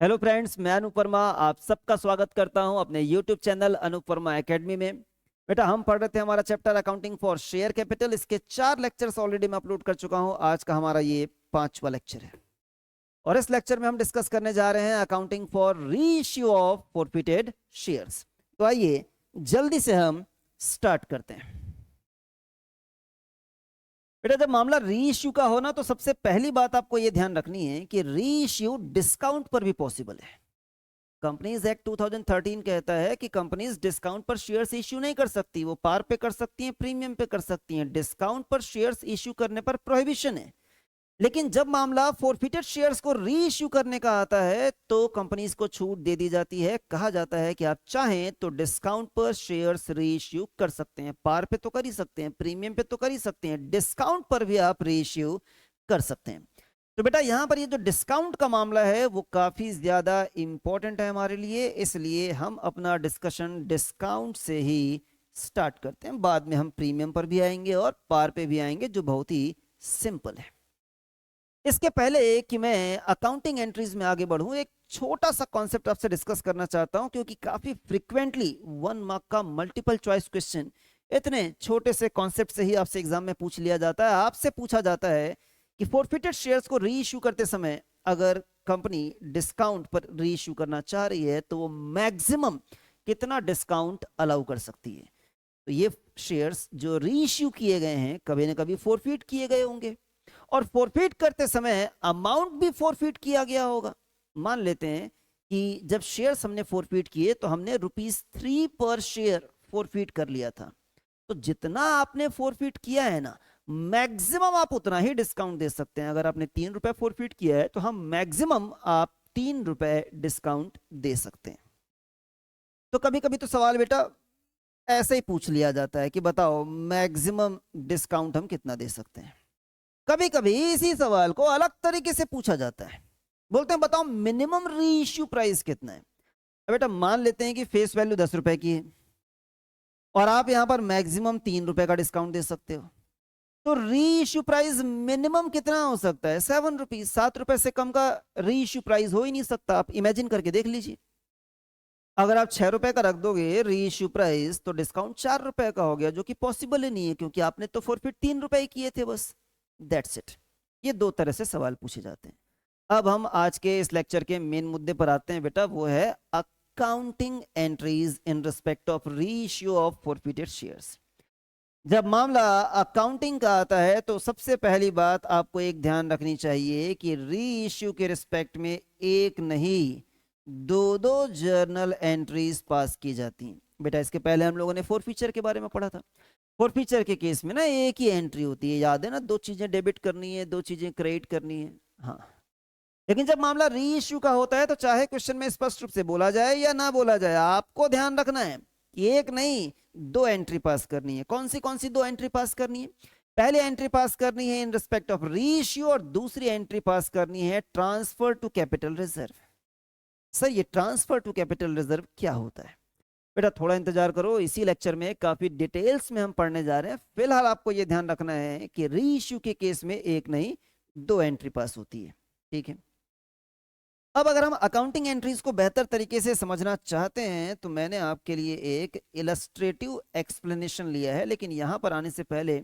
Hello friends, मैं अनूप वर्मा आप सबका स्वागत करता हूं अपने YouTube channel Anup Verma academy में। बेटा, हम पढ़ रहे थे हमारा chapter accounting for share capital. इसके 4 लेक्चर्स ऑलरेडी मैं अपलोड कर चुका हूं। आज का हमारा ये 5वां लेक्चर है और इस लेक्चर में हम डिस्कस करने जा रहे हैं accounting for reissue of forfeited shares. तो आइए जल्दी से हम स्टार्ट करते हैं। बेटा, जब मामला रीइश्यू का हो ना, तो सबसे पहली बात आपको यह ध्यान रखनी है कि रीइश्यू डिस्काउंट पर भी पॉसिबल है। कंपनीज एक्ट 2013 कहता है कि कंपनीज डिस्काउंट पर शेयर्स इश्यू नहीं कर सकती। वो पार पे कर सकती हैं, प्रीमियम पे कर सकती हैं, डिस्काउंट पर शेयर्स इश्यू करने पर प्रोहिबिशन है। लेकिन जब मामला फॉरफिटेड शेयर्स को री इश्यू करने का आता है तो कंपनीज को छूट दे दी जाती है। कहा जाता है कि आप चाहें तो डिस्काउंट पर शेयर्स री इश्यू कर सकते हैं। पार पे तो कर ही सकते हैं, प्रीमियम पे तो कर ही सकते हैं, डिस्काउंट पर भी आप री इश्यू कर सकते हैं। तो बेटा, यहां पर ये जो डिस्काउंट का मामला है वो काफी ज्यादा इंपॉर्टेंट है हमारे लिए, इसलिए हम अपना डिस्कशन डिस्काउंट से ही स्टार्ट करते हैं। बाद में हम प्रीमियम पर भी आएंगे और पार पे भी आएंगे, जो बहुत ही सिंपल है। इसके पहले कि मैं अकाउंटिंग एंट्रीज में आगे बढ़ूं, एक छोटा सा कॉन्सेप्ट आपसे डिस्कस करना चाहता हूं, क्योंकि काफी फ्रीक्वेंटली 1 मार्क का मल्टीपल चॉइस क्वेश्चन इतने छोटे से कॉन्सेप्ट से ही आपसे एग्जाम में पूछ लिया जाता है। आपसे पूछा जाता है कि फॉरफिटेड शेयर्स को री इश्यू करते समय अगर कंपनी डिस्काउंट पर री इश्यू करना चाह रही है तो वो मैक्सिमम कितना डिस्काउंट अलाउ कर सकती है। तो ये शेयर्स जो री इश्यू किए गए हैं कभी ना कभी फॉरफिट किए गए होंगे और फॉरफिट करते समय अमाउंट भी फॉरफिट किया गया होगा। मान लेते हैं कि जब शेयर्स हमने फॉरफिट किए तो हमने ₹3 पर शेयर फॉरफिट कर लिया था। तो जितना आपने फॉरफिट किया है ना, मैक्सिमम आप उतना ही डिस्काउंट दे सकते हैं। अगर आपने ₹3 फॉरफिट किया है तो हम मैक्सिमम आप ₹3 डिस्काउंट दे सकते हैं। तो कभी कभी तो सवाल बेटा ऐसे ही पूछ लिया जाता है कि बताओ मैक्सिमम डिस्काउंट हम कितना दे सकते हैं। कभी कभी इसी सवाल को अलग तरीके से पूछा जाता है, बोलते हैं बताओ मिनिमम री इश्यू प्राइस कितना है। बेटा, मान लेते हैं कि फेस वैल्यू ₹10 की है और आप यहां पर मैक्सिमम ₹3 का डिस्काउंट दे सकते हो। तो री इश्यू प्राइस मिनिमम कितना हो सकता है? ₹7। ₹7 से कम का री इश्यू प्राइस हो ही नहीं सकता। आप इमेजिन करके देख लीजिए, अगर आप ₹6 का रख दोगे री इश्यू प्राइस तो डिस्काउंट ₹4 का हो गया, जो कि पॉसिबल ही नहीं है, क्योंकि आपने तो फॉरफिट ₹3 किए थे बस। That's it. ये 2 तरह से सवाल पूछे जाते हैं। अब हम आज के इस लेक्चर के मेन मुद्दे पर आते हैं बेटा, वो है accounting entries in respect of री इश्यू ऑफ फॉरफिटेड शेयर्स। जब मामला अकाउंटिंग का आता है तो सबसे पहली बात आपको एक ध्यान रखनी चाहिए कि री इश्यू के रिस्पेक्ट में एक नहीं 2 जर्नल एंट्रीज पास की जाती हैं। बेटा, इसके पहले हम लोगों ने फॉरफीचर के बारे में पढ़ा था। फॉरफीचर के केस में ना एक ही एंट्री होती है, याद है ना? 2 चीजें डेबिट करनी है, 2 चीजें क्रेडिट करनी है। हाँ, लेकिन जब मामला री इश्यू का होता है तो चाहे क्वेश्चन में स्पष्ट रूप से बोला जाए या ना बोला जाए, आपको ध्यान रखना है कि एक नहीं 2 एंट्री पास करनी है। कौन सी 2 एंट्री पास करनी है? पहली एंट्री पास करनी है in respect of reissue और दूसरी एंट्री पास करनी है transfer to capital reserve. Sir, ये ट्रांसफर टू कैपिटल रिजर्व क्या होता है? बेटा, थोड़ा इंतजार करो, इसी लेक्चर में काफी डिटेल्स में हम पढ़ने जा रहे हैं। फिलहाल आपको यह ध्यान रखना है कि री इश्यू के केस में एक नहीं 2 एंट्री पास होती है। ठीक है। अब अगर हम अकाउंटिंग एंट्रीज को बेहतर तरीके से समझना चाहते हैं तो मैंने आपके लिए एक इलस्ट्रेटिव एक्सप्लेनेशन लिया है, लेकिन यहां पर आने से पहले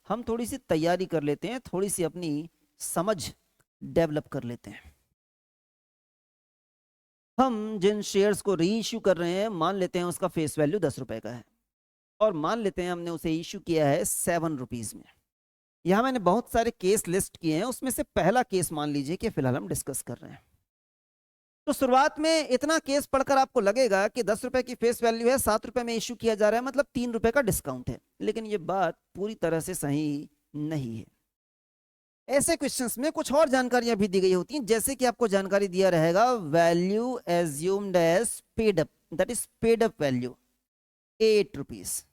हम थोड़ी सी तैयारी कर लेते हैं, थोड़ी सी अपनी समझ डेवलप कर लेते हैं। हम जिन शेयर्स को री इश्यू कर रहे हैं, मान लेते हैं उसका फेस वैल्यू ₹10 का है और मान लेते हैं हमने उसे इश्यू किया है ₹7 में। यहां मैंने बहुत सारे केस लिस्ट किए हैं, उसमें से पहला केस मान लीजिए कि फिलहाल हम डिस्कस कर रहे हैं। तो शुरुआत में इतना केस पढ़कर आपको लगेगा कि ₹10 की फेस वैल्यू है, ₹7 में इश्यू किया जा रहा है, मतलब ₹3 का डिस्काउंट है। लेकिन ये बात पूरी तरह से सही नहीं है। ऐसे क्वेश्चंस में कुछ और जानकारियां भी दी गई होती हैं, जैसे कि आपको जानकारी दिया रहेगा value assumed as paid up, that is paid up value ₹8।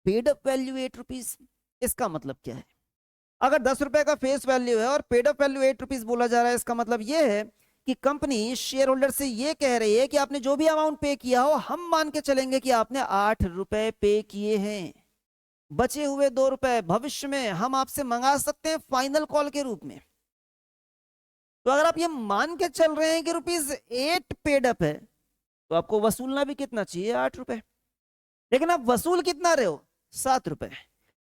Paid up value ₹8, इसका मतलब क्या है? अगर ₹10 का फेस वैल्यू है और पेड अप वैल्यू ₹8 बोला जा रहा है, इसका मतलब यह है कि कंपनी शेयर होल्डर से यह कह रही है कि आपने जो भी अमाउंट पे किया हो, हम मान के चलेंगे कि आपने ₹8 पे किए हैं। बचे हुए ₹2 भविष्य में हम आपसे मंगा सकते हैं फाइनल कॉल के रूप में। तो अगर आप ये मान के चल रहे हैं कि ₹8 पेड अप है, तो आपको वसूलना भी कितना चाहिए? ₹8। लेकिन आप वसूल कितना रहे हो? ₹7।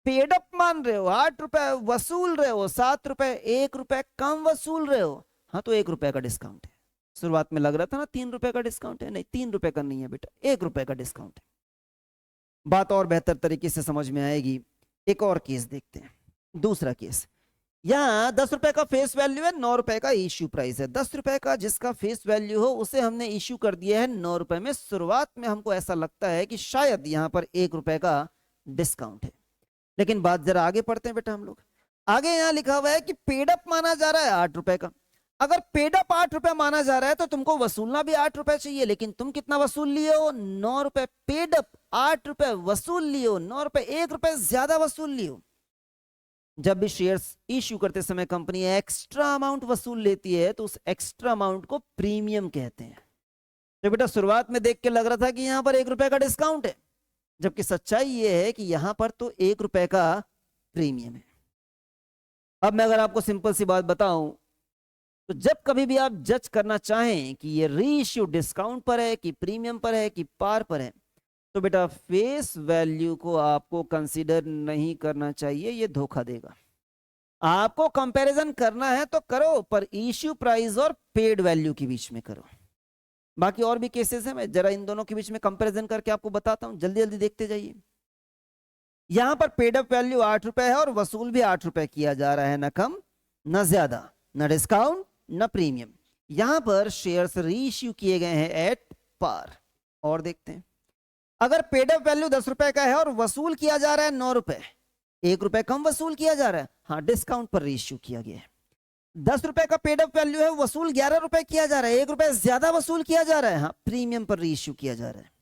पेड अप मान रहे हो ₹8, वसूल रहे हो ₹7, ₹1 कम वसूल रहे हो। हाँ, तो ₹1 का डिस्काउंट है। शुरुआत में लग रहा था ना ₹3 का डिस्काउंट है, नहीं ₹3 का नहीं है बेटा, ₹1 का डिस्काउंट है। बात और बेहतर तरीके से समझ में आएगी। एक और केस देखते हैं, दूसरा केस। यहाँ ₹10 का फेस वैल्यू है, ₹9 का इश्यू प्राइस है। ₹10 का जिसका फेस वैल्यू हो उसे हमने इश्यू कर दिया है ₹9 में। शुरुआत में हमको ऐसा लगता है कि शायद यहाँ पर ₹1 का डिस्काउंट है, लेकिन बात जरा आगे पढ़ते हैं बेटा हम लोग। आगे यहाँ लिखा हुआ है कि पेड अप माना जा रहा है ₹8 का। अगर पेड अप ₹8 माना जा रहा है तो तुमको वसूलना भी ₹8 चाहिए, लेकिन तुम कितना वसूल लिए हो? ₹9। पेड अप ₹8 वसूल लिए हो, ₹9, ₹1 ज्यादा वसूल लिए हो। जब भी शेयर्स इश्यू करते समय कंपनी एक्स्ट्रा अमाउंट वसूल लेती है तो उस एक्स्ट्रा अमाउंट को प्रीमियम कहते हैं। तो बेटा शुरुआत में देख के लग रहा था कि यहां पर ₹1 का डिस्काउंट है, जबकि सच्चाई यह है कि यहां पर तो ₹1 का प्रीमियम है। अब मैं अगर आपको सिंपल सी बात बताऊं, तो जब कभी भी आप जज करना चाहें कि ये रीइश्यू डिस्काउंट पर है कि प्रीमियम पर है कि पार पर है, तो बेटा फेस वैल्यू को आपको कंसीडर नहीं करना चाहिए, ये धोखा देगा। आपको कंपैरिजन करना है तो करो, पर इश्यू प्राइस और पेड वैल्यू के बीच में करो। बाकी और भी केसेस हैं, मैं जरा इन दोनों के बीच में कंपैरिजन करके आपको बताता हूं, जल्दी जल्दी देखते जाइए। यहां पर पेड अप वैल्यू ₹8 है और वसूल भी ₹8 किया जा रहा है, ना कम ना ज्यादा, ना डिस्काउंट ना प्रीमियम। यहां पर शेयर्स रीइश्यू किए गए हैं एट पार। और देखते हैं, अगर पेड अप वैल्यू ₹10 का है और वसूल किया जा रहा है ₹9, ₹1 कम वसूल किया जा रहा है, हाँ डिस्काउंट पर रीइश्यू किया गया है। ₹10 का पेड अप वैल्यू है, वसूल ₹11 किया जा रहा है, ₹1 ज्यादा वसूल किया जा रहा है, हाँ प्रीमियम पर रीइश्यू किया जा रहा है।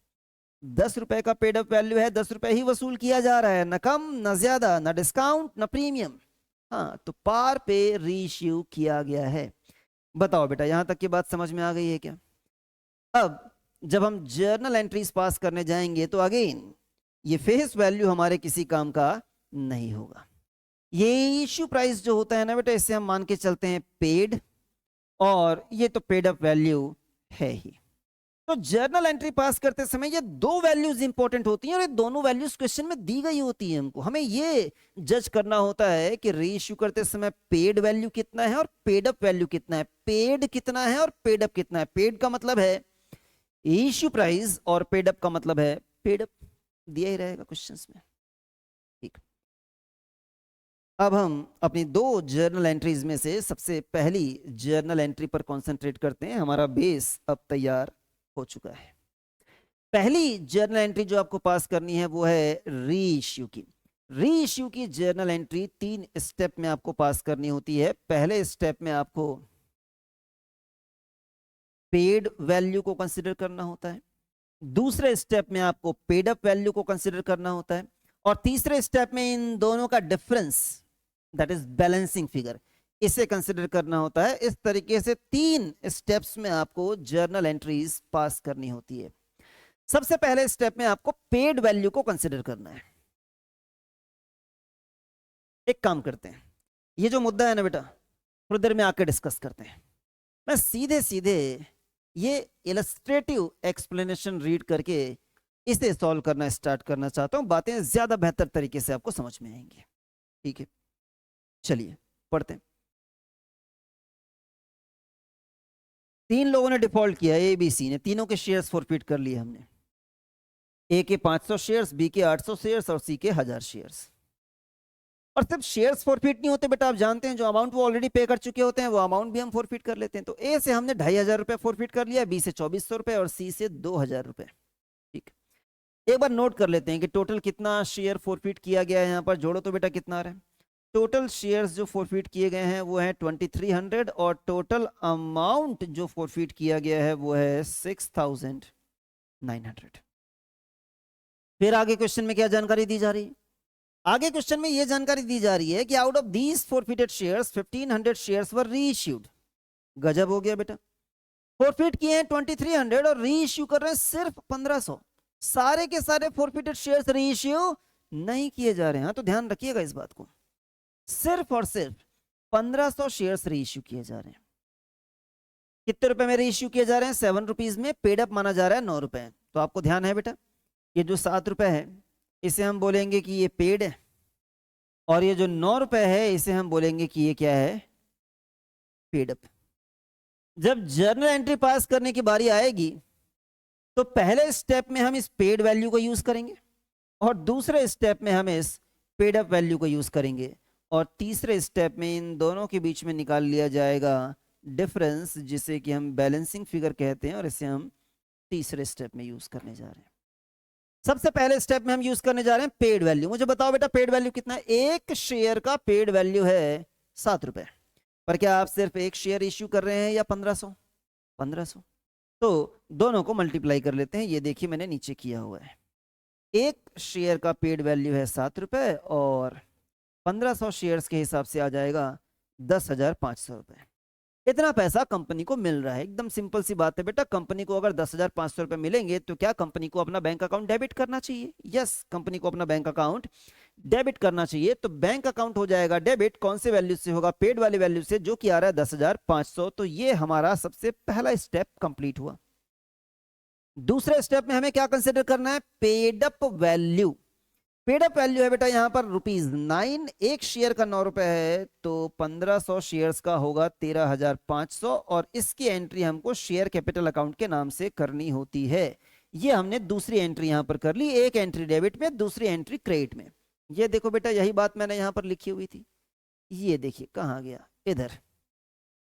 ₹10 का पेड अप वैल्यू है, ₹10 ही वसूल किया जा रहा है, ना कम ना ज्यादा, ना डिस्काउंट ना प्रीमियम, हाँ तो पार पे रीइश्यू किया गया है। बताओ बेटा, यहां तक की बात समझ में आ गई है क्या? अब जब हम जर्नल एंट्रीज पास करने जाएंगे तो अगेन ये फेस वैल्यू हमारे किसी काम का नहीं होगा। ये इश्यू प्राइस जो होता है ना बेटा, इससे हम मान के चलते हैं पेड, और ये तो पेड अप वैल्यू है ही। तो जर्नल एंट्री पास करते समय ये दो वैल्यूज इंपॉर्टेंट होती हैं, और ये दोनों वैल्यूज क्वेश्चन में दी गई होती है। हमको हमें ये जज करना होता है कि रीइश्यू करते समय पेड वैल्यू कितना है और पेड अप वैल्यू कितना है। पेड कितना है और पेड अप कितना है। पेड का मतलब है इश्यू प्राइस और पेड अप का मतलब है पेड अप। दिया ही रहेगा क्वेश्चंस में, ठीक। अब हम अपनी दो जर्नल एंट्रीज में से सबसे पहली जर्नल एंट्री पर कंसंट्रेट करते हैं। हमारा बेस अब तैयार हो चुका है। पहली जर्नल एंट्री जो आपको पास करनी है वो है रीइश्यू की। रीइश्यू की जर्नल एंट्री 3 स्टेप में आपको पास करनी होती है। पहले स्टेप में आपको पेड वैल्यू को कंसीडर करना होता है, दूसरे स्टेप में आपको पेड अप वैल्यू को कंसीडर करना होता है, और तीसरे स्टेप में इन दोनों का difference, that is balancing figure, इसे कंसीडर करना होता है। इस तरीके से 3 स्टेप्स में आपको जर्नल एंट्रीज पास करनी होती है। सबसे पहले स्टेप में आपको पेड वैल्यू को कंसीडर करना है। एक काम करते हैं, ये जो मुद्दा है ना बेटा, थोड़ी देर में आके डिस्कस करते हैं। मैं सीधे सीधे ये इलस्ट्रेटिव एक्सप्लेनेशन रीड करके इसे सॉल्व करना स्टार्ट करना चाहता हूं। बातें ज्यादा बेहतर तरीके से आपको समझ में आएंगी, ठीक है? चलिए पढ़ते हैं। 3 लोगों ने डिफॉल्ट किया, ए बी सी ने। तीनों के शेयर्स फॉरफिट कर लिए हमने। ए के 500 शेयर्स, बी के 800 शेयर्स और सी के 1000 शेयर्स। और सिर्फ शेयर्स फॉरफिट नहीं होते बेटा, आप जानते हैं जो अमाउंट वो ऑलरेडी पे कर चुके होते हैं वो अमाउंट भी हम फॉरफिट कर लेते हैं। तो ए से हमने 2500 फॉरफिट कर लिया, बी से 2400 रुपए और सी से 2000 रुपए, ठीक। एक बार नोट कर लेते हैं कि टोटल कितना शेयर फॉरफिट किया गया है। यहाँ पर जोड़ो तो बेटा कितना आ रहा है। टोटल शेयर्स जो फॉरफिट किए गए हैं वो है 2300, और टोटल अमाउंट जो फॉरफिट किया गया है वो है 6900। फिर आगे क्वेश्चन में क्या जानकारी दी जा रही है? आगे क्वेश्चन में यह जानकारी दी जा रही है कि out of these forfeited shares 1500 shares were reissued. गजब हो गया बेटा, फॉरफिट किए हैं 2300 और रीइश्यू कर रहे हैं सिर्फ 1500। सारे के सारे फॉरफिटेड शेयर्स रीइश्यू नहीं किए जा रहे हैं। हाँ तो ध्यान रखिएगा इस बात को, सिर्फ और सिर्फ 1500 शेयर्स रीइश्यू किए जा रहे हैं। कितने रुपए में रीइश्यू किए जा रहे हैं? 7 रुपीज में। पेड अप माना जा रहा है 9 रुपए। तो आपको ध्यान है बेटा, ये जो 7 रुपए है इसे हम बोलेंगे कि ये पेड है, और ये जो 9 रुपए है इसे हम बोलेंगे कि ये क्या है? Paid up. जब जर्नल एंट्री पास करने की बारी आएगी तो पहले स्टेप में हम इस पेड वैल्यू को यूज करेंगे, और दूसरे स्टेप में हम इस पेड अप वैल्यू को यूज करेंगे, और तीसरे स्टेप में इन दोनों के बीच में निकाल लिया जाएगा डिफरेंस, जिसे कि हम बैलेंसिंग फिगर कहते हैं, और इसे हम तीसरे स्टेप में यूज करने जा रहे हैं। सबसे पहले स्टेप में हम यूज करने जा रहे हैं पेड वैल्यू। मुझे बताओ बेटा पेड वैल्यू कितना है? एक शेयर का पेड वैल्यू है 7 रुपए। पर क्या आप सिर्फ एक शेयर इश्यू कर रहे हैं या 1500? 1500। तो दोनों को मल्टीप्लाई कर लेते हैं। ये देखिए मैंने नीचे किया हुआ है। एक शेयर का पेड वैल्यू है 7 रुपए, और 1500 शेयर्स के हिसाब से आ जाएगा 10,500 रुपए। इतना पैसा कंपनी को मिल रहा है। एकदम सिंपल सी बात है बेटा, कंपनी को अगर 10,500 रुपए मिलेंगे तो क्या कंपनी को अपना बैंक अकाउंट डेबिट करना चाहिए? यस, कंपनी को अपना बैंक अकाउंट डेबिट करना चाहिए। तो बैंक अकाउंट हो जाएगा डेबिट, कौन से वैल्यू से होगा? पेड वाले वैल्यू से, जो कि आ रहा है 10,500। तो ये हमारा सबसे पहला स्टेप कंप्लीट हुआ। दूसरे स्टेप में हमें क्या कंसिडर करना है? Paid up value. Paid up value है बेटा यहाँ पर ₹9। एक शेयर का 9 रुपए है, तो 1500 शेयर्स का होगा 13,500, और इसकी एंट्री हमको शेयर कैपिटल अकाउंट के नाम से करनी होती है। ये हमने दूसरी एंट्री यहाँ पर कर ली, एक एंट्री डेबिट में, दूसरी एंट्री क्रेडिट में। ये देखो बेटा, यही बात मैंने यहाँ पर लिखी हुई थी। ये देखिए कहाँ गया, इधर।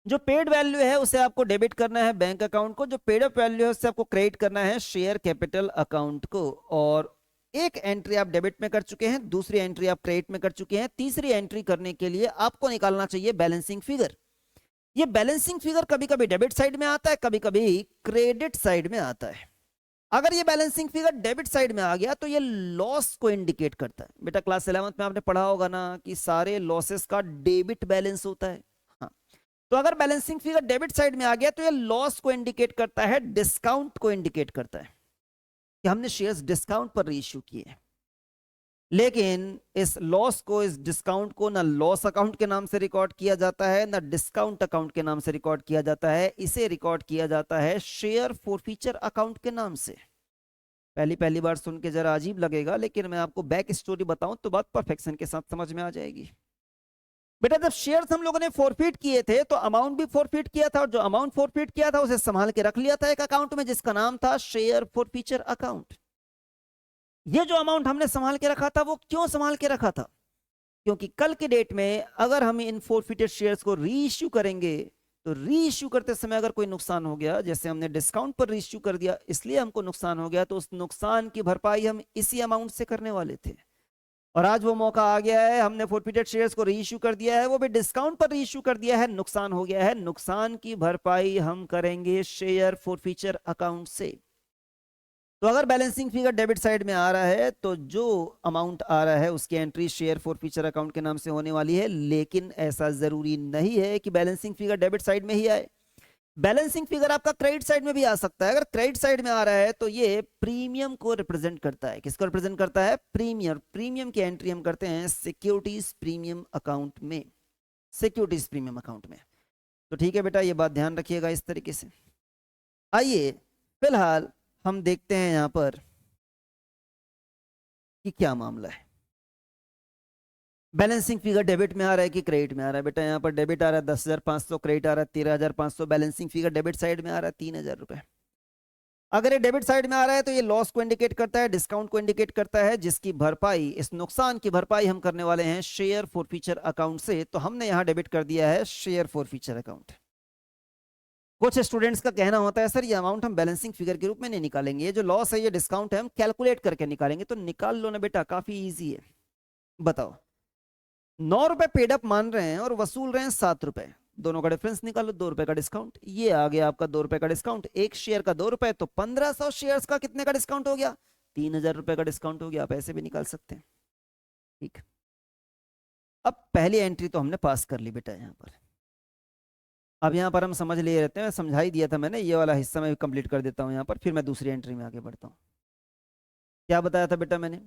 जो पेड वैल्यू है उसे आपको डेबिट करना है बैंक अकाउंट को, जो पेड अप वैल्यू है उससे आपको क्रेडिट करना है शेयर कैपिटल अकाउंट को। और एक एंट्री आप डेबिट में कर चुके हैं, दूसरी एंट्री आप क्रेडिट में कर चुके हैं, तीसरी एंट्री करने के लिए आपको निकालना चाहिए बैलेंसिंग फिगर। ये बैलेंसिंग फिगर कभी कभी डेबिट साइड में आता है, कभी कभी क्रेडिट साइड में आता है। अगर ये बैलेंसिंग फिगर डेबिट साइड में आ गया तो ये लॉस को इंडिकेट करता है। बेटा क्लास 11th में आपने पढ़ा होगा ना कि सारे लॉसेस का डेबिट बैलेंस होता है। हाँ, तो अगर बैलेंसिंग फिगर डेबिट साइड में आ गया तो ये लॉस को इंडिकेट करता है, डिस्काउंट को इंडिकेट करता है कि हमने शेयर्स डिस्काउंट पर रीइश्यू किए। लेकिन इस लॉस को, इस डिस्काउंट को ना लॉस अकाउंट के नाम से रिकॉर्ड किया जाता है, ना डिस्काउंट अकाउंट के नाम से रिकॉर्ड किया जाता है। इसे रिकॉर्ड किया जाता है शेयर फॉरफीचर अकाउंट के नाम से। पहली बार सुन के जरा अजीब लगेगा, लेकिन मैं आपको बैक स्टोरी बताऊं तो बात परफेक्शन के साथ समझ में आ जाएगी। बेटा जब शेयर्स हम लोगों ने फॉरफिट किए थे तो अमाउंट भी फॉरफिट किया था, और जो अमाउंट फॉरफिट किया था उसे संभाल के रख लिया था एक अकाउंट में, जिसका नाम था शेयर फॉरफीचर अकाउंट। ये जो अमाउंट हमने संभाल के रखा था, वो क्यों संभाल के रखा था? क्योंकि कल के डेट में अगर हम इन फॉरफिटेड शेयर्स को रीइश्यू करेंगे तो रीइश्यू करते समय अगर कोई नुकसान हो गया, जैसे हमने डिस्काउंट पर रीइश्यू कर दिया इसलिए हमको नुकसान हो गया, तो उस नुकसान की भरपाई हम इसी अमाउंट से करने वाले थे। और आज वो मौका आ गया है, हमने फॉरफिटेड शेयर्स को रीइश्यू कर दिया है, वो भी डिस्काउंट पर रीइश्यू कर दिया है, नुकसान हो गया है, नुकसान की भरपाई हम करेंगे शेयर फॉरफीचर अकाउंट से। तो अगर बैलेंसिंग फिगर डेबिट साइड में आ रहा है तो जो अमाउंट आ रहा है उसकी एंट्री शेयर फॉरफीचर अकाउंट के नाम से होने वाली है। लेकिन ऐसा जरूरी नहीं है कि बैलेंसिंग फिगर डेबिट साइड में ही आए, बैलेंसिंग फिगर आपका क्रेडिट साइड में भी आ सकता है। अगर क्रेडिट साइड में आ रहा है तो ये प्रीमियम को रिप्रेजेंट करता है। किसको रिप्रेजेंट करता है? प्रीमियम। प्रीमियम की एंट्री हम करते हैं सिक्योरिटीज प्रीमियम अकाउंट में, सिक्योरिटीज प्रीमियम अकाउंट में। तो ठीक है बेटा, ये बात ध्यान रखिएगा इस तरीके से। आइए फिलहाल हम देखते हैं यहां पर कि क्या मामला है। बैलेंसिंग फिगर डेबिट में आ रहा है कि क्रेडिट में आ रहा है? बेटा यहाँ पर डेबिट आ रहा है 10,500, क्रेडिट आ रहा है 13,500, बैलेंसिंग फिगर डेबिट साइड में आ रहा है 3,000 रुपए। अगर ये डेबिट साइड में आ रहा है तो ये लॉस को इंडिकेट करता है, डिस्काउंट को इंडिकेट करता है, जिसकी भरपाई, इस नुकसान की भरपाई हम करने वाले हैं शेयर फॉरफीचर अकाउंट से। तो हमने यहां डेबिट कर दिया है शेयर फॉरफीचर अकाउंट। कुछ स्टूडेंट्स का कहना होता है सर ये अमाउंट हम बैलेंसिंग फिगर के रूप में नहीं निकालेंगे, ये जो लॉस है, ये डिस्काउंट है, हम कैलकुलेट करके निकालेंगे। तो निकाल लो ना बेटा, काफी ईजी है। बताओ, 9 रुपए पेड अप मान रहे हैं और वसूल रहे हैं 7 रुपए, दोनों का डिफरेंस निकालो, 2 रुपए का डिस्काउंट। ये आ गया आपका 2 रुपए का डिस्काउंट। एक शेयर का 2 रुपए, तो 1500 शेयर्स का कितने का डिस्काउंट हो गया? 3,000 रुपए का डिस्काउंट हो गया। आप ऐसे भी निकाल सकते हैं। ठीक, अब पहली एंट्री तो हमने पास कर ली बेटा यहाँ पर। अब यहाँ पर हम समझ लिए रहते हैं, समझा ही दिया था मैंने, ये वाला हिस्सा मैं कंप्लीट कर देता हूँ यहाँ पर, फिर मैं दूसरी एंट्री में आगे बढ़ता हूँ। क्या बताया था बेटा मैंने?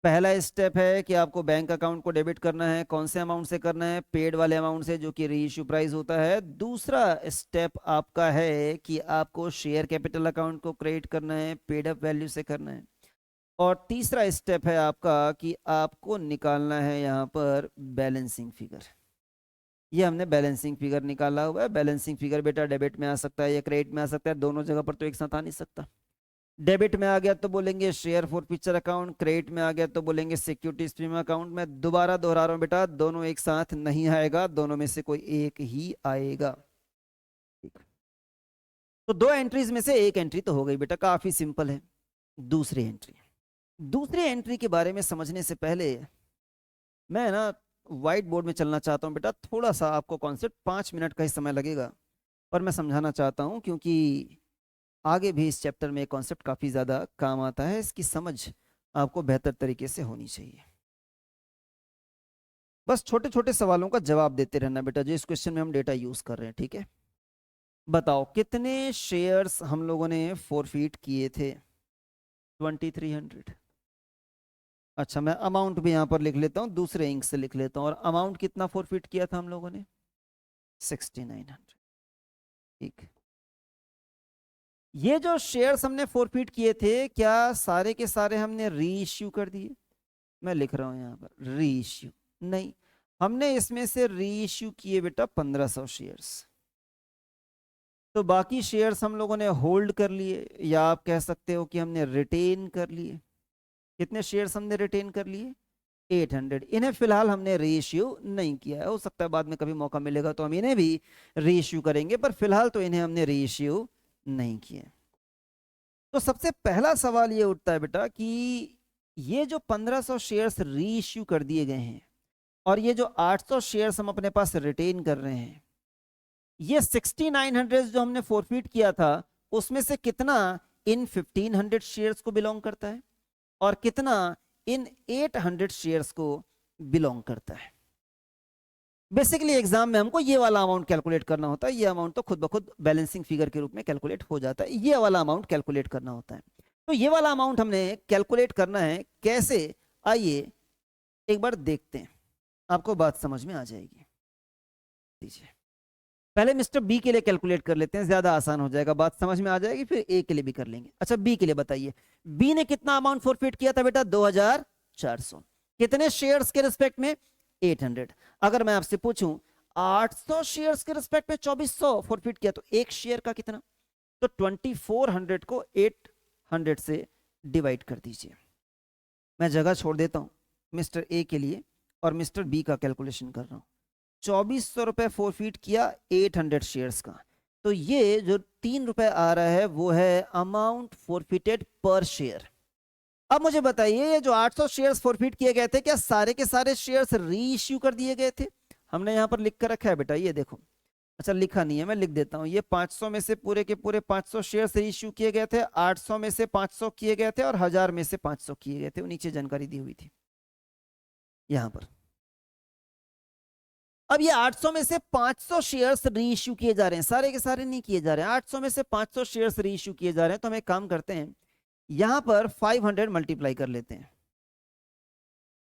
पहला स्टेप है कि आपको बैंक अकाउंट को डेबिट करना है। कौन से अमाउंट से करना है? पेड वाले अमाउंट से, जो कि रीइश्यू प्राइस होता है। दूसरा स्टेप आपका है कि आपको शेयर कैपिटल अकाउंट को क्रिएट करना है, पेड अप वैल्यू से करना है। और तीसरा स्टेप है आपका कि आपको निकालना है यहाँ पर बैलेंसिंग फिगर। ये हमने बैलेंसिंग फिगर निकाला हुआ है। बैलेंसिंग फिगर बेटा डेबिट में आ सकता है या क्रेडिट में आ सकता है, दोनों जगह पर तो एक साथ आ नहीं सकता। डेबिट में आ गया तो बोलेंगे share for future account, credit में आ गया तो बोलेंगे सिक्योरिटी स्ट्रीम अकाउंट। मैं दोबारा दोहरा रहा हूं बेटा, दोनों एक साथ नहीं आएगा, दोनों में से कोई एक ही आएगा। ठीक, तो दो एंट्रीज में से एक एंट्री तो हो गई बेटा, काफी सिंपल है। दूसरी एंट्री के बारे में समझने से पहले मैं ना व्हाइट बोर्ड में चलना चाहता हूं बेटा। थोड़ा सा आपको कॉन्सेप्ट 5 मिनट का ही समय लगेगा, पर मैं समझाना चाहता हूं क्योंकि आगे भी इस चैप्टर में कॉन्सेप्ट काफी ज्यादा काम आता है। इसकी समझ आपको बेहतर तरीके से होनी चाहिए। बस छोटे छोटे सवालों का जवाब देते रहना बेटा, जो इस क्वेश्चन में हम डेटा यूज कर रहे हैं। ठीक है, बताओ कितने शेयर्स हम लोगों ने फोरफीट किए थे? 2300। अच्छा, मैं अमाउंट भी यहां पर लिख लेता हूं, दूसरे इंक से लिख लेता हूं। और अमाउंट कितना फोरफीट किया था हम लोगों ने? 6900। ठीक, ये जो शेयर्स हमने फोरफीट किए थे, क्या सारे के सारे हमने रीइश्यू कर दिए? मैं लिख रहा हूं यहां पर रीइश्यू नहीं, हमने इसमें से रीइश्यू किए बेटा 1500 शेयर्स। तो बाकी शेयर्स हम लोगों ने होल्ड कर लिए, या आप कह सकते हो कि हमने रिटेन कर लिए। कितने शेयर्स हमने रिटेन कर लिए? 800। इन्हें फिलहाल हमने रीइश्यू नहीं किया है, हो सकता है बाद में कभी मौका मिलेगा तो हम इन्हें भी रीइश्यू करेंगे, पर फिलहाल तो इन्हें हमने रीइश्यू नहीं किए। तो सबसे पहला सवाल ये उठता है बेटा कि ये जो 1500 शेयर्स रीइश्यू कर दिए गए हैं और ये जो 800 शेयर्स हम अपने पास रिटेन कर रहे हैं, ये 6900 जो हमने फोरफीट किया था, उसमें से कितना इन 1500 शेयर्स को बिलोंग करता है और कितना इन 800 शेयर्स को बिलोंग करता है? बेसिकली एग्जाम में हमको ये वाला अमाउंट कैलकुलेट करना होता है। ये अमाउंट तो खुद ब खुद बैलेंसिंग फिगर के रूप में कैलकुलेट हो जाता है, ये वाला अमाउंट कैलकुलेट करना होता है। तो ये वाला अमाउंट हमने कैलकुलेट करना है कैसे, आइए एक बार देखते हैं, आपको बात समझ में आ जाएगी। दीजिए, पहले मिस्टर बी के लिए कैलकुलेट कर लेते हैं, ज्यादा आसान हो जाएगा, बात समझ में आ जाएगी, फिर ए के लिए भी कर लेंगे। अच्छा, बी के लिए बताइए, बी ने कितना अमाउंट फोरफीट किया था बेटा? 2400। कितने शेयर्स के रिस्पेक्ट में? 800। अगर मैं आपसे पूछूं 800 शेयर्स के रिस्पेक्ट में 2400 फोरफीट किया, तो एक शेयर का कितना? तो 2400 को 800 से डिवाइड कर दीजिए। मैं जगह छोड़ देता हूं मिस्टर ए के लिए और मिस्टर बी का कैलकुलेशन कर रहा हूं। 2400 रुपए फोरफीट किया 800 शेयर्स का, तो ये जो 3 रुपए आ रहा है वो है अमाउंट फोरफिटेड पर शेयर। अब मुझे बताइए, ये जो 800 शेयर्स फोरफीट किए गए थे, क्या सारे के सारे शेयर्स रीइश्यू कर दिए गए थे? हमने यहां पर लिख कर रखा है बेटा, ये देखो। अच्छा, लिखा नहीं है, मैं लिख देता हूं। ये 500 में से पूरे के पूरे 500 शेयर्स रीइश्यू किए गए थे, 800 में से 500 किए गए थे और 1000 में से 500 किए गए थे। वो नीचे जानकारी दी हुई थी यहां पर। अब ये 800 में से 500 शेयर्स रीइश्यू किए जा रहे हैं, सारे के सारे नहीं किए जा रहे हैं। 800 में से 500 शेयर्स रीइश्यू किए जा रहे हैं, तो हम एक काम करते हैं, यहां पर 500 मल्टीप्लाई कर लेते हैं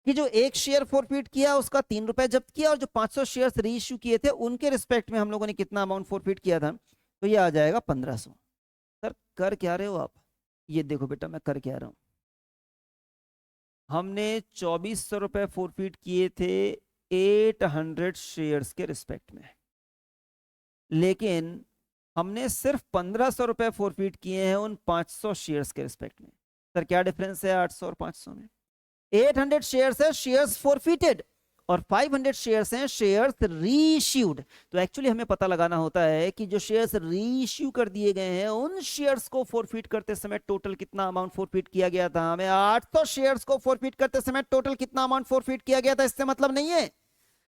कि जो एक शेयर फोरफीट किया उसका 3 रुपए जब्त किया, और जो 500 शेयर्स रीइश्यू किए थे उनके रिस्पेक्ट में हम लोगों ने कितना अमाउंट फोरफीट किया था, तो ये आ जाएगा 1500। सर कर क्या रहे हो आप? ये देखो बेटा, मैं कर क्या रहा हूं, हमने 2400 रुपए फोरफीट किए थे 800 शेयर्स के रिस्पेक्ट में, लेकिन हमने सिर्फ 1500 रुपए फोरफीट किए हैं उन 500 शेयर्स के रिस्पेक्ट में। सर क्या डिफरेंस है 800 और 500 में? 800 शेयर्स है शेयर्स फोरफिटेड और 500 शेयर्स हैं शेयर्स रीइश्यूड। तो एक्चुअली हमें पता लगाना होता है कि जो शेयर्स रीइश्यू कर दिए गए हैं उन शेयर्स को फोरफिट करते समय टोटल कितना अमाउंट फोरफिट किया गया था। हमें 800 शेयर्स को फोरफिट करते समय टोटल कितना अमाउंट फोरफिट किया गया था इससे मतलब नहीं है,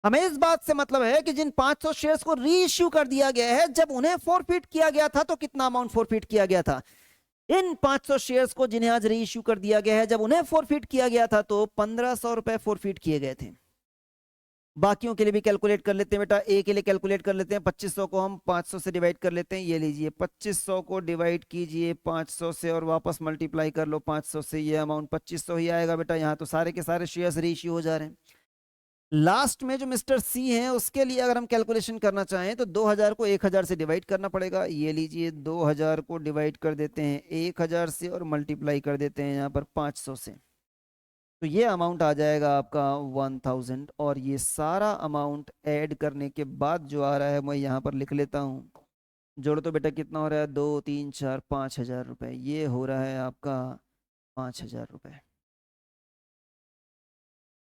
हमें इस बात से मतलब है कि जिन 500 शेयर्स को रीइश्यू कर दिया गया है, जब उन्हें फोरफिट किया गया था तो कितना अमाउंट फोरफिट किया गया था। इन 500 शेयर्स को जिन्हें आज रीइश्यू कर दिया गया है, जब उन्हें फोरफिट किया गया था तो 1500 रुपए फोरफिट किए गए थे। बाकियों के लिए भी कैलकुलेट कर लेते हैं बेटा। ए के लिए कैलकुलेट कर लेते हैं, 2500 को हम 500 से डिवाइड कर लेते हैं। ये लीजिए 2500 को डिवाइड कीजिए 500 से और वापस मल्टीप्लाई कर लो 500 से, ये अमाउंट 2500 ही आएगा बेटा। यहाँ तो सारे के सारे शेयर्स रीइश्यू हो जा रहे हैं। लास्ट में जो मिस्टर सी है उसके लिए अगर हम कैलकुलेशन करना चाहें तो 2000 को 1000 से डिवाइड करना पड़ेगा। ये लीजिए 2000 को डिवाइड कर देते हैं 1000 से और मल्टीप्लाई कर देते हैं यहाँ पर 500 से, तो ये अमाउंट आ जाएगा आपका 1000। और ये सारा अमाउंट ऐड करने के बाद जो आ रहा है मैं यहाँ पर लिख लेता हूँ। जोड़ तो बेटा कितना हो रहा है, 2 3 4 5000 रुपये। ये हो रहा है आपका 5000 रुपये।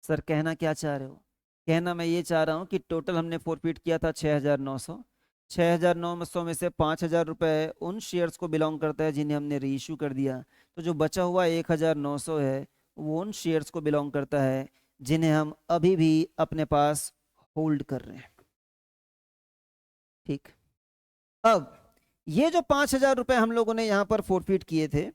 सर कहना क्या चाह रहे हो? कहना मैं ये चाह रहा हूँ कि टोटल हमने फोरफिट किया था 6900। 6900 में से 5000 रुपये उन शेयर्स को बिलोंग करता है जिन्हें हमने रीइश्यू कर दिया। तो जो बचा हुआ 1900 है वो उन शेयर्स को बिलोंग करता है जिन्हें हम अभी भी अपने पास होल्ड कर रहे हैं। ठीक, अब ये जो 5000 रुपये हम लोगों ने यहाँ पर फोरफिट किए थे,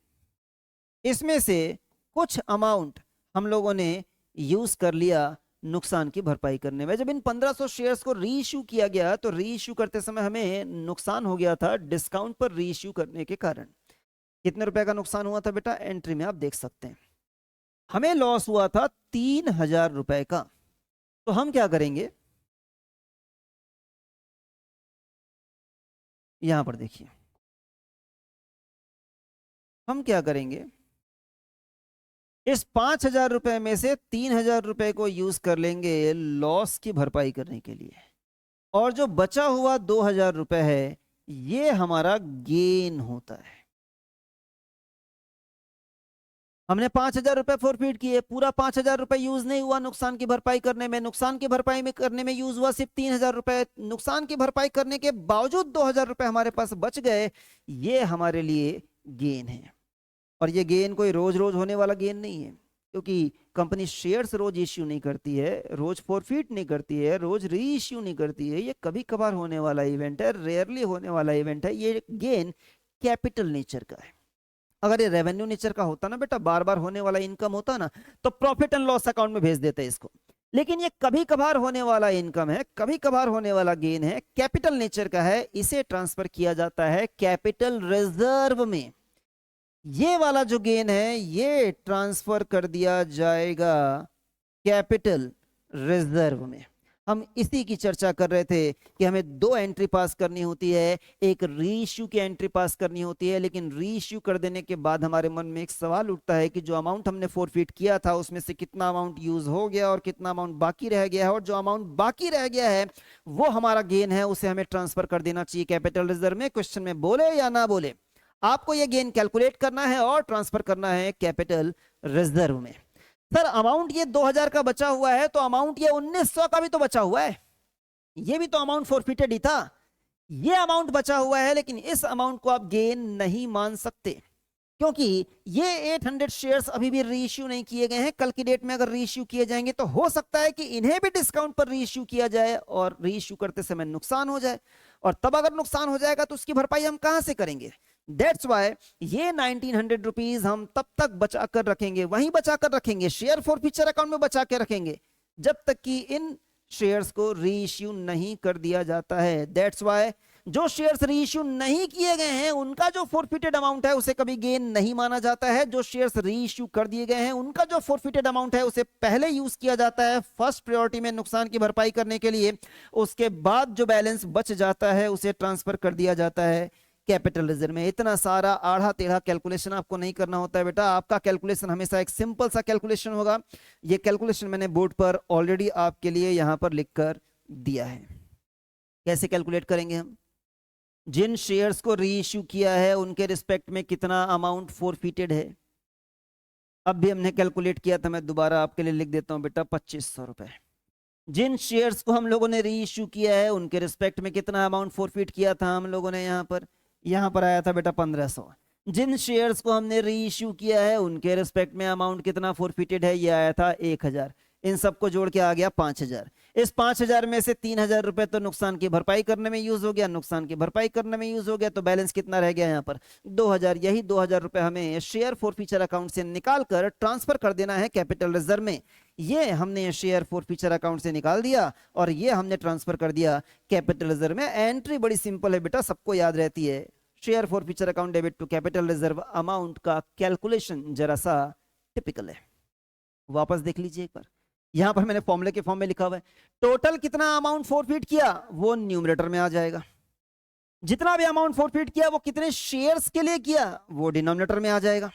इसमें से कुछ अमाउंट हम लोगों ने यूज कर लिया नुकसान की भरपाई करने में। जब इन 1500 शेयर्स को रीइश्यू किया गया तो रीइश्यू करते समय हमें नुकसान हो गया था डिस्काउंट पर रीइश्यू करने के कारण। कितने रुपए का नुकसान हुआ था बेटा? एंट्री में आप देख सकते हैं। हमें लॉस हुआ था 3000 रुपए का। तो हम क्या करेंगे, यहां पर देखिए हम क्या करेंगे, इस 5000 रुपए में से 3000 रुपए को यूज कर लेंगे लॉस की भरपाई करने के लिए, और जो बचा हुआ 2000 रुपए है ये हमारा गेन होता है। हमने 5000 रुपए फोरफिट किए, पूरा 5000 रुपए यूज नहीं हुआ नुकसान की भरपाई करने में। नुकसान की भरपाई में करने में यूज हुआ सिर्फ 3000 रुपए। नुकसान की भरपाई करने के बावजूद 2000 रुपए हमारे पास बच गए, ये हमारे लिए गेन है। और ये गेन कोई रोज रोज होने वाला गेन नहीं है, क्योंकि कंपनी शेयर्स रोज इश्यू नहीं करती है, रोज फोरफिट नहीं करती है, रोज री इश्यू नहीं करती है। ये कभी कभार होने वाला इवेंट है, रेयरली होने वाला इवेंट है। ये गेन कैपिटल नेचर का है। अगर ये रेवेन्यू नेचर का होता ना बेटा, बार बार होने वाला इनकम होता ना, तो प्रॉफिट एंड लॉस अकाउंट में भेज देते इसको। लेकिन ये कभी कभार होने वाला इनकम है, कभी कभार होने वाला गेन है, कैपिटल नेचर का है, इसे ट्रांसफर किया जाता है कैपिटल रिजर्व में। ये वाला जो गेन है ये ट्रांसफर कर दिया जाएगा कैपिटल रिजर्व में। हम इसी की चर्चा कर रहे थे कि हमें दो एंट्री पास करनी होती है, एक रीइश्यू की एंट्री पास करनी होती है। लेकिन रीइश्यू कर देने के बाद हमारे मन में एक सवाल उठता है कि जो अमाउंट हमने फोरफिट किया था उसमें से कितना अमाउंट यूज हो गया और कितना अमाउंट बाकी रह गया है, और जो अमाउंट बाकी रह गया है वो हमारा गेन है, उसे हमें ट्रांसफर कर देना चाहिए कैपिटल रिजर्व में। क्वेश्चन में बोले या ना बोले, आपको यह गेन कैलकुलेट करना है और ट्रांसफर करना है कैपिटल रिजर्व में। सर अमाउंट ये 2000 का बचा हुआ है, तो अमाउंट ये 1900 का भी तो बचा हुआ है, ये भी तो अमाउंट फोरफिटेड ही था। ये अमाउंट बचा हुआ है, लेकिन इस अमाउंट को आप गेन नहीं मान सकते, क्योंकि ये 800 शेयर्स अभी भी रीइश्यू नहीं किए गए हैं। कल की डेट में अगर रीइश्यू किए जाएंगे तो हो सकता है कि इन्हें भी डिस्काउंट पर रीइश्यू किया जाए और रीइश्यू करते समय नुकसान हो जाए, और तब अगर नुकसान हो जाएगा तो उसकी भरपाई हम कहां से करेंगे? दैट्स वाई ये 1900 रुपीज हम तब तक बचा कर रखेंगे, वहीं बचा कर रखेंगे, शेयर फॉरफीचर अकाउंट में बचा के रखेंगे जब तक कि इन शेयर्स को रीइश्यू नहीं कर दिया जाता है। दैट्स वाई जो शेयर्स रीइश्यू नहीं किए गए हैं उनका जो फॉरफिटेड अमाउंट है उसे कभी गेन नहीं माना जाता है। जो शेयर्स रीइश्यू कर दिए गए हैं उनका जो फॉरफिटेड अमाउंट है उसे पहले यूज किया जाता है फर्स्ट प्रायोरिटी में नुकसान की भरपाई करने के लिए। उसके बाद जो बैलेंस बच जाता है उसे ट्रांसफर कर दिया जाता है कैपिटल रिजर्व में। इतना सारा आढ़ा टेढ़ा कैलकुलेशन आपको नहीं करना होता है बेटा। आपका कैलकुलेशन हमेशा एक सिंपल सा कैलकुलेशन होगा। ये कैलकुलेशन मैंने बोर्ड पर ऑलरेडी आपके लिए यहां पर लिखकर दिया है। कैसे कैलकुलेट करेंगे हम? जिन शेयर्स को रीइश्यू किया है उनके रिस्पेक्ट में कितना अमाउंट फोरफिटेड है, अब भी हमने कैलकुलेट किया था, मैं दोबारा आपके लिए लिख देता हूं बेटा 2500 रुपए। जिन शेयर्स को हम लोगों ने रीइश्यू किया है उनके रिस्पेक्ट में कितना अमाउंट फोरफिट किया था हम लोगों ने, यहां पर आया था बेटा 1500। जिन शेयर्स को हमने रीइश्यू किया है उनके रिस्पेक्ट में अमाउंट कितना फोरफिटेड है, ये आया था 1000। इन सबको जोड़ के आ गया 5000। इस 5,000 में से 3,000 रुपए तो नुकसान की भरपाई करने में यूज हो गया, नुकसान की भरपाई करने में यूज हो गया, तो बैलेंस कितना रह गया यहाँ पर 2,000। यही 2,000 रुपए हमें शेयर फॉरफीचर अकाउंट से निकाल कर ट्रांसफर कर देना है कैपिटल रिजर्व में। ये हमने शेयर फॉरफीचर अकाउंट से निकाल दिया और ये हमने ट्रांसफर कर दिया कैपिटल रिजर्व में। एंट्री बड़ी सिंपल है बेटा, सबको याद रहती है। Share forfeiture account debit to capital reserve amount का कैलकुलेशन जरा सा टिपिकल है। वापस देख लीजिए एक बार, यहां पर मैंने फॉर्मूले के फॉर्म में लिखा हुआ है टोटल कितना अमाउंट फॉरफीट किया वो न्यूमरेटर में आ जाएगा, जितना भी अमाउंट फॉरफीट किया वो कितने शेयर्स के लिए किया वो डिनोमिनेटर में आ जाएगा।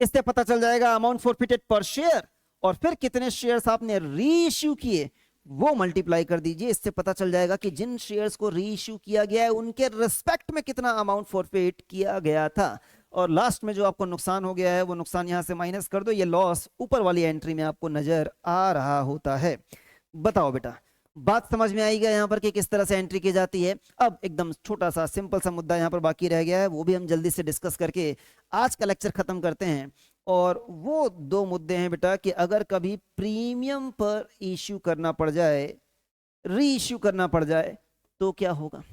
इससे पता चल जाएगा अमाउंट फॉरफिटेड पर शेयर, और फिर कितने शेयर्स आपने री इश्यू किए वो मल्टीप्लाई कर दीजिए। इससे पता चल जाएगा कि जिन शेयर्स को री इश्यू किया गया है उनके रिस्पेक्ट में कितना अमाउंट फॉरफिट किया गया था। और लास्ट में जो आपको नुकसान हो गया है वो नुकसान यहां से माइनस कर दो, ये लॉस ऊपर वाली एंट्री में आपको नजर आ रहा होता है। बताओ बेटा, बात समझ में आई गया यहाँ पर कि किस तरह से एंट्री की जाती है। अब एकदम छोटा सा सिंपल सा मुद्दा यहाँ पर बाकी रह गया है, वो भी हम जल्दी से डिस्कस करके आज का लेक्चर खत्म करते हैं। और वो दो मुद्दे हैं बेटा कि अगर कभी प्रीमियम पर इश्यू करना पड़ जाए, री इश्यू करना पड़ जाए तो क्या होगा।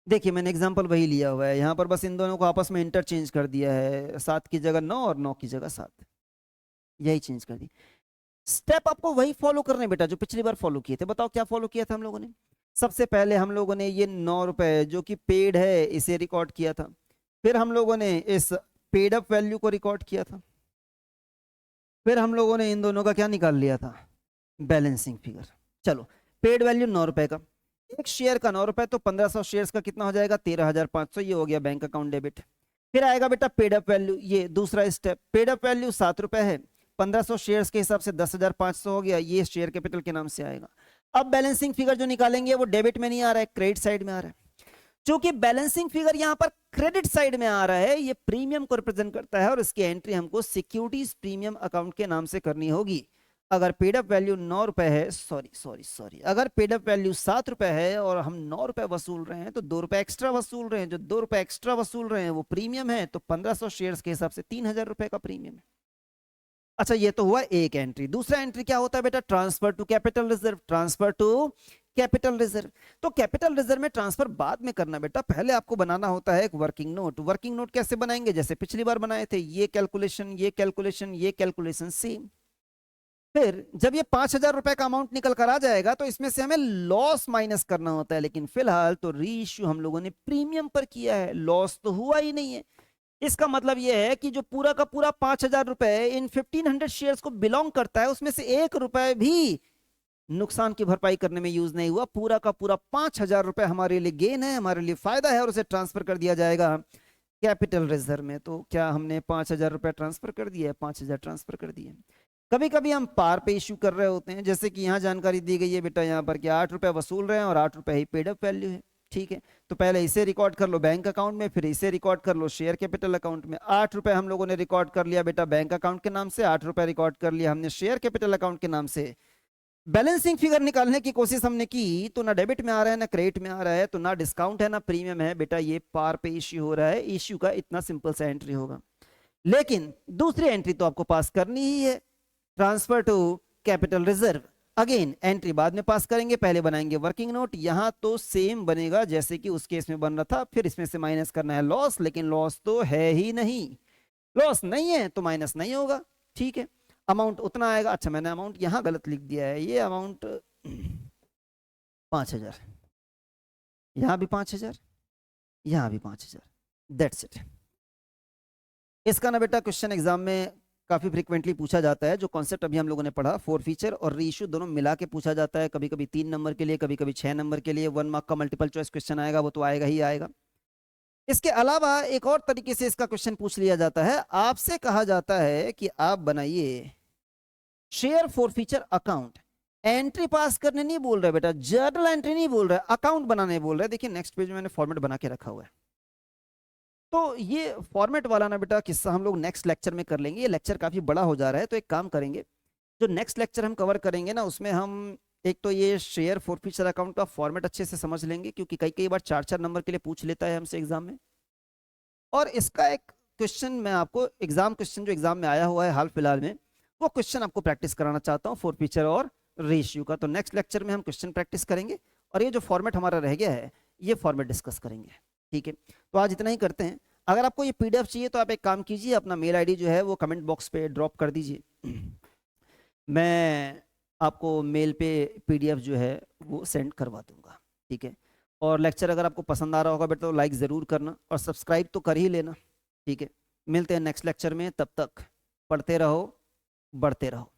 देखिए मैंने एग्जांपल वही लिया हुआ है यहाँ पर, बस इन दोनों को आपस में इंटरचेंज कर दिया है, 7 की जगह 9 और 9 की जगह 7, यही चेंज कर दी। स्टेप आपको वही फॉलो करने बेटा जो पिछली बार फॉलो किए थे। बताओ क्या फॉलो किया था हम लोगों ने। सबसे पहले हम लोगों ने ये 9 रुपए जो कि पेड है इसे रिकॉर्ड किया था, फिर हम लोगों ने इस पेड अप वैल्यू को रिकॉर्ड किया था, फिर हम लोगों ने इन दोनों का क्या निकाल लिया था, बैलेंसिंग फिगर। चलो पेड वैल्यू 9 रुपए का, एक शेयर का 9 रुपए, तो 1500 शेयर्स का कितना हो जाएगा 13,500, ये हो गया बैंक अकाउंट डेबिट। फिर आएगा बेटा पेड अप वैल्यू, ये दूसरा स्टेप, पेड अप वैल्यू 7 रुपए है, 1500 शेयर्स के हिसाब से 10,500 हो गया, ये शेयर कैपिटल के नाम से आएगा। अब बैलेंसिंग फिगर जो निकालेंगे वो डेबिट में नहीं आ रहा है, क्रेडिट साइड में आ रहा है। क्योंकि बैलेंसिंग फिगर यहां पर क्रेडिट साइड में आ रहा है, ये प्रीमियम को रिप्रेजेंट करता है और इसकी एंट्री हमको सिक्योरिटीज प्रीमियम अकाउंट के नाम से करनी होगी। अगर पेड अप वैल्यू 9 रुपए है, सॉरी, अगर पेड अप वैल्यू 7 रुपए है और हम 9 रुपए वसूल रहे हैं तो 2 रुपए एक्स्ट्रा वसूल रहे हैं, जो 2 रुपए एक्स्ट्रा वसूल रहे हैं वो प्रीमियम है, तो 1500 शेयर्स के हिसाब से 3,000 रुपए का प्रीमियम है। अच्छा ये तो हुआ एक एंट्री। दूसरा एंट्री क्या होता है बेटा, transfer to capital reserve, transfer to capital reserve. तो कैपिटल रिजर्व में ट्रांसफर बाद में करना बेटा, पहले आपको बनाना होता है एक वर्किंग नोट। वर्किंग नोट कैसे बनाएंगे, जैसे पिछली बार बनाए थे, ये कैलकुलेशन ये कैलकुलेशन ये कैलकुलेशन सेम। फिर जब ये 5,000 रुपए का अमाउंट निकल कर आ जाएगा तो इसमें से हमें लॉस माइनस करना होता है, लेकिन फिलहाल तो री इश्यू हम लोगों ने प्रीमियम पर किया है, लॉस तो हुआ ही नहीं है। इसका मतलब यह है कि जो पूरा का पूरा 5,000 रुपए इन 1500 शेयर्स को बिलोंग करता है उसमें से 1 रुपए भी नुकसान की भरपाई करने में यूज नहीं हुआ, पूरा का पूरा 5,000 रुपए हमारे लिए गेन है, हमारे लिए फायदा है और उसे ट्रांसफर कर दिया जाएगा कैपिटल रिजर्व में। तो क्या हमने 5,000 रुपए ट्रांसफर कर दिया है, 5,000 ट्रांसफर कर दिए। कभी कभी हम पार पे इश्यू कर रहे होते हैं, जैसे कि यहाँ जानकारी दी गई है बेटा यहाँ पर कि 8 रुपए वसूल रहे हैं और 8 रुपए ही पेड अप वैल्यू है, ठीक है। तो पहले इसे रिकॉर्ड कर लो बैंक अकाउंट में, फिर इसे रिकॉर्ड कर लो शेयर कैपिटल अकाउंट में। 8 रुपए हम लोगों ने रिकॉर्ड कर लिया बेटा बैंक अकाउंट के नाम से, 8 रुपए रिकॉर्ड कर लिया हमने शेयर कैपिटल अकाउंट के नाम से। बैलेंसिंग फिगर निकालने की कोशिश हमने की तो ना डेबिट में आ रहा है ना क्रेडिट में आ रहा है, तो ना डिस्काउंट है ना प्रीमियम है बेटा, ये पार पे इश्यू हो रहा है। इश्यू का इतना सिंपल सा एंट्री होगा, लेकिन दूसरी एंट्री तो आपको पास करनी ही है, transfer to capital reserve. Again entry बाद में पास करेंगे, पहले बनाएंगे वर्किंग नोट। यहां तो सेम बनेगा जैसे कि उस केस में बन रहा था, फिर इसमें से माइनस करना है लॉस, लेकिन लॉस तो है ही नहीं, लॉस नहीं है तो माइनस नहीं होगा, ठीक है। अमाउंट उतना आएगा, अच्छा मैंने अमाउंट यहां गलत लिख दिया है, ये अमाउंट 5,000, यहां भी 5,000, यहां भी 5,000, दैट्स इट। इसका ना बेटा क्वेश्चन एग्जाम में काफी फ्रीक्वेंटली पूछा जाता है। जो कॉन्सेप्ट अभी हम लोगों ने पढ़ा, फॉरफीचर और रीइश्यू दोनों मिला के पूछा जाता है, कभी कभी 3 नंबर के लिए, कभी कभी 6 नंबर के लिए। 1 मार्क का मल्टीपल चॉइस क्वेश्चन आएगा, वो तो आएगा ही आएगा। इसके अलावा एक और तरीके से इसका क्वेश्चन पूछ लिया जाता है, आपसे कहा जाता है कि आप बनाइए शेयर फॉरफीचर अकाउंट। एंट्री पास करने नहीं बोल रहे बेटा, जर्नल एंट्री नहीं बोल रहे, अकाउंट बनाने बोल रहे। देखिए नेक्स्ट पेज में मैंने फॉर्मेट बना के रखा हुआ है, तो ये फॉर्मेट वाला ना बेटा किस्सा हम लोग नेक्स्ट लेक्चर में कर लेंगे। ये लेक्चर काफी बड़ा हो जा रहा है, तो एक काम करेंगे, जो नेक्स्ट लेक्चर हम कवर करेंगे ना उसमें हम एक तो ये शेयर फॉरफीचर अकाउंट का फॉर्मेट अच्छे से समझ लेंगे, क्योंकि कई कई बार 4-4 नंबर के लिए पूछ लेता है हमसे एग्जाम में। और इसका एक क्वेश्चन मैं आपको एग्जाम क्वेश्चन जो एग्जाम में आया हुआ है हाल फिलहाल में, वो क्वेश्चन आपको प्रैक्टिस कराना चाहता हूँ फॉरफीचर और रेशियो का। तो नेक्स्ट लेक्चर में हम क्वेश्चन प्रैक्टिस करेंगे और ये जो फॉर्मेट हमारा रह गया है ये फॉर्मेट डिस्कस करेंगे। ठीक है, तो आज इतना ही करते हैं। अगर आपको ये पीडीएफ चाहिए तो आप एक काम कीजिए, अपना मेल आईडी जो है वो कमेंट बॉक्स पे ड्रॉप कर दीजिए, मैं आपको मेल पे पीडीएफ जो है वो सेंड करवा दूंगा। ठीक है, और लेक्चर अगर आपको पसंद आ रहा होगा बेटा तो लाइक ज़रूर करना और सब्सक्राइब तो कर ही लेना। ठीक है, मिलते हैं नेक्स्ट लेक्चर में, तब तक पढ़ते रहो, बढ़ते रहो।